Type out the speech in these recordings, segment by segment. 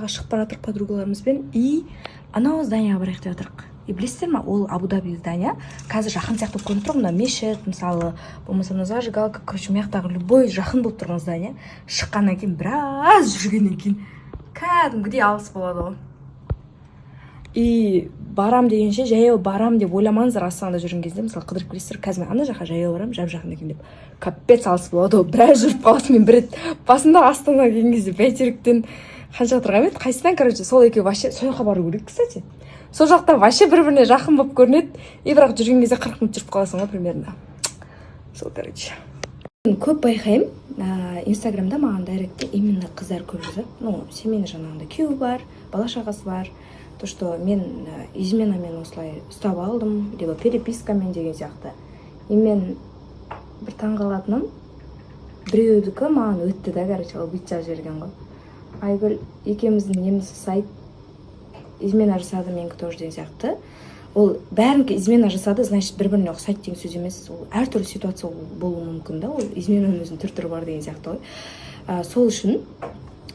далаға шығып бара жатырық подругаларымызбен, и анау зданияға барайық деп жатырық. И білесіздер ма, ол Абу-Даби здания қазір жақын сияқты болып көрініп тұр. Мына мешіт, мысалы, болмаса мына зажигалка, короче, мияқтағы любой жақын болып тұрған здания. Шыққаннан кейін біраз жүргеннен кейін кәдімгідей алыс болады ғой. И барам дегенше жаяу барам деп ойламаңыздар. Астанада жүрген кезде, мысалы, қыдырып келесіздер, қазір мен ана жаққа жаяу барам, жап-жақын екен деп. Капец алыс болады ғой. Біраз жүріп қаласың. Мен бір рет басында Астанаға келген кезде бәйтеректен қанша тұрған еді, қайсынан, короче, сол екеуі вообще сол жаққа бару керек, кстати. Сол жақта вообще бір-біріне жақын болып көрінеді. И бірақ жүрген кезде 40 минут жүріп қаласың ғой примерно. Сол, короче. Көп байқаймын. Инстаграмда маған дайректте именно қыздар көп жазады. Ну, семейный жаңағында күйеуі бар, бала шағасы бар. То, что мен изменамен осылай ұстап алдым, либо перепискамен деген сияқты. И мен бір таңғалатыным, біреудікі маған өтті да, короче, ол бүйтіп жазып жіберген ғой. Айгүл, екеуміздің немізі сайт измена жасады, менікі тоже деген сияқты. Ол бәрінікі измена жасады, значит, бір-біріне ұқсайды деген сөз емес. Ол әртүрлі ситуация болуы мүмкін да, ол изменаның өзінің түр-түрі бар деген сияқты ғой. Сол үшін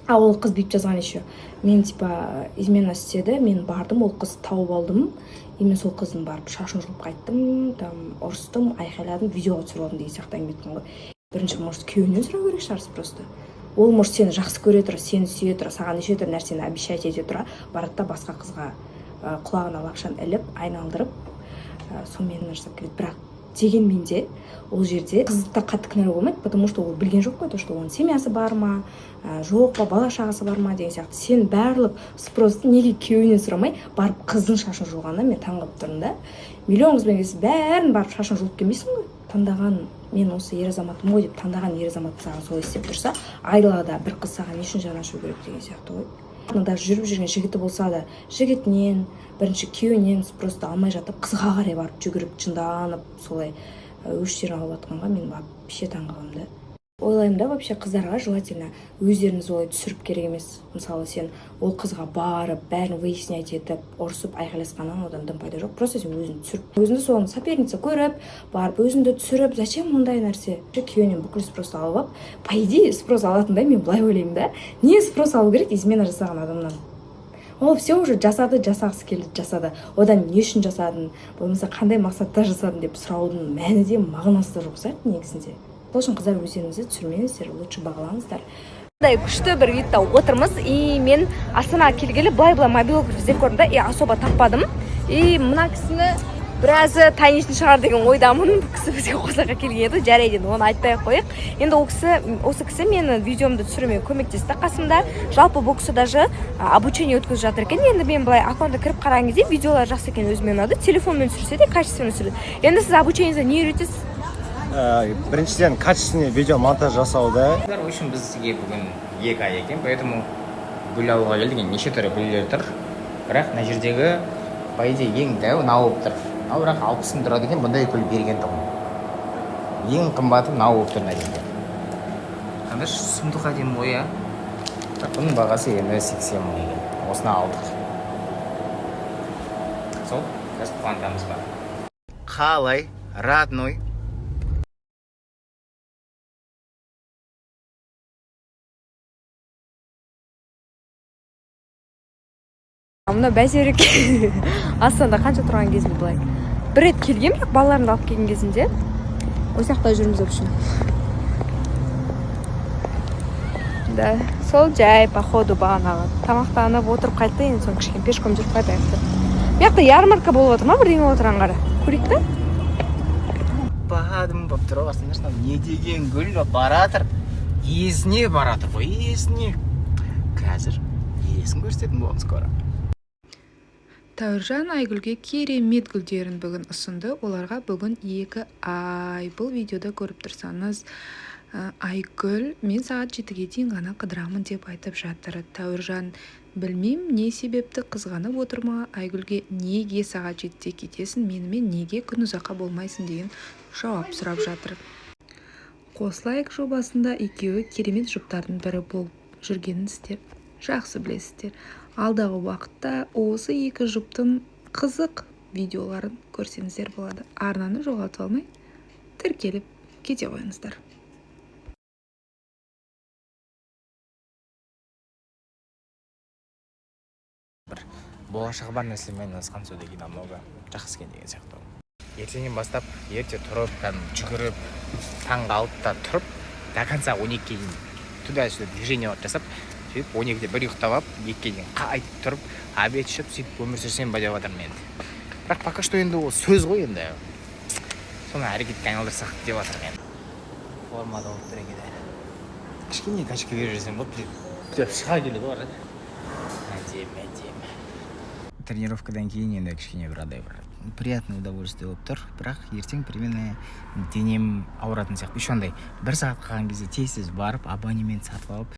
ол қыз бүйтіп жазған еще. Мен типа измена істеді, мен бардым, ол қыз тауып алдым. И мен сол қыздың барып шашын жұлып қайттым, там ұрыстым, айқайладым, видеоға түсіріп алдым деген сияқты әңгіме айтқан ғой. Бірінші, может, күйеуінен сұрау керек шығарсыз просто. Ол, может, сені жақсы көре тұра, сені сүйе тұра, саған неше түрлі нәрсені обещать ете тұра, барады да басқа қызға құлағына лапшаны іліп, айналдырып, сонымен жасап келеді. Бірақ дегенмен де ол жерде қызды қатты кінәлауға болмайды, потому что ол білген жоқ қой, то, что оның семьясы бар ма, жоқ па, бала шағасы бар ма деген сияқты. Сен барлық спросты неге күйеуінен сұрамай, барып қыздың шашын жуғанына мен таңғалып тұрмын да. Миллион қызбен келсе бәрін барып шашын жуып келмейсің ғой. Таңдаған мен осы ер азаматым ғой деп таңдаған ер азамат саған солай істеп тұрса, айлада бір қыз саған не үшін жаны ашу керек деген сияқты ғой. Даже жүріп жүрген жігіті болса да, жігітінен, бірінші күйеуінен просто алмай жатып, қызға қарай барып жүгіріп, жынданып, солай өштерін алып жатқанға мен вообще таңғаламын да. Ойлаймын да, вообще қыздарға желательно өздеріңіз олай түсіріп керек емес. Мысалы, сен ол қызға барып, бәрін выяснять етіп, ұрсып, айқайласқаннан одан дым пайда жоқ. Просто сен өзіңді түсіріп, өзіңді соның соперница көріп, барып, өзіңді түсіріп, зачем мұндай нәрсе? Күйеуінен бүкіл спрос алып алып, по идее, спрос алатындай мен былай ойлаймын да. Не спрос алу керек измена жасаған адамнан? Ол все уже жасады, жасағысы келді, жасады. Одан не үшін жасадың, болмаса қандай мақсатта жасадың деп сұраудың мәні де мағынасы жоқ сияқты негізінде. Сол үшін қыздар өздеріңізді түсірмеңіздер, лучше бағалаңыздар. Күшті бір видта отырмыз, и мен Астанаға келгелі былай мобилок іздеп көрдім да, и особо таппадым. И мына кісіні біразы тайнитін шығар деген ойдамын. Бұл кісі бізге қосаға келген еді, жарайды, оны айтпай қойық. Енді осы кісі мені видеомды түсіруіме көмектесті қасымда. Жалпы бұл кісі даже обучение өткізіп жатыр екен. Енді мен былай аккаунтқа кіріп қараған кезде видеолар жақсы екен өзіме ұнады. Телефонмен түсірсе де качественно түсіреді. Енді сіз обучениеңізде не үйретесіз? Біріншіден качественный видео монтаж жасауда. В общем, бізге бүгін 2 ай екен, поэтому гүл алуға келдік. Неше түрлі гүлдер тұр. Бірақ мына жердегі по идее ең дәу мынау болып тұр. Мынау бірақ 60 мың тұрады екен, бұндай гүл берген тұғын. Ең қымбаты мынау болып тұр мына жерде. Қандаш сұмдық әдемі ғой, а? Бұның бағасы енді 80 мың екен. Осыны алдық. Сол, біз қуантамыз ба. Қалай, родной. Мына бәйтерек Астанада қанша тұрған кезімде былай. Бір рет келгем, бірақ балаларымды алып келген кезінде. Осы жақта жүрміз общем. Да, сол жай походу бағанағы тамақтанып отырып қайтты, енді соң кішкене пешком жүріп қайтайық деп. Бұл жақта ярмарка болып отыр ма, бірдеңе болып тұрған қара? Көрейік та? Бадым болып тұр ғой, не деген гүл баратыр. Иесіне баратыр ғой, иесіне. Қазір иесін көрсететін боламыз скоро. Тәуіржан Айгүлге керемет гүлдерін бүгін ұсынды. Оларға бүгін 2 ай. Бұл видеода көріп тұрсаңыз, Айгүл мен сағат 7-ге дейін ғана қыдырамын деп айтып жатыр. Тәуіржан білмейм не себепті қызғанып отыр ма, Айгүлге неге сағат 7-де кетесің, менімен неге күн ұзаққа болмайсың деген жауап сұрап жатыр. Қосылайық жобасында екеуі керемет жұптардың бірі болып жүргенін сіздер жақсы білесіздер. Алдағы уақытта осы 2 жұптың қызық видеоларын көрсеңіздер болады. Арнаны жоғалтып алмай тіркеліп кете қойыңыздар. бір болашағы бар нәрселермен айналысқан сөзде кейін намного жақсы екен деген сияқты. Ертеңнен бастап ерте тұрып, жүгіріп, таңғы 6-да тұрып, до конца 12-ге дейін туда-сюда движение жасап, сөйтіп 12-де бір ұйықтап алып, 2-ге дейін қайтып тұрып, обед ішіп, сөйтіп өмір сүрсем ба деп жатырмын енді. Бірақ пока что енді ол сөз ғой енді. Соны әрекетке айналдырсақ деп жатырмын енді. Формада болып тұр екен. Кішкене качка беріп жүрсем болды, деп шыға келеді ғой. Әдемі. Тренировкадан кейін енді кішкене бір приятный удовольствие болып тұр. Бірақ ертең примерно денем ауыратын сияқты. Еще андай 1 сағат қалған кезде тез барып абонемент сатып алып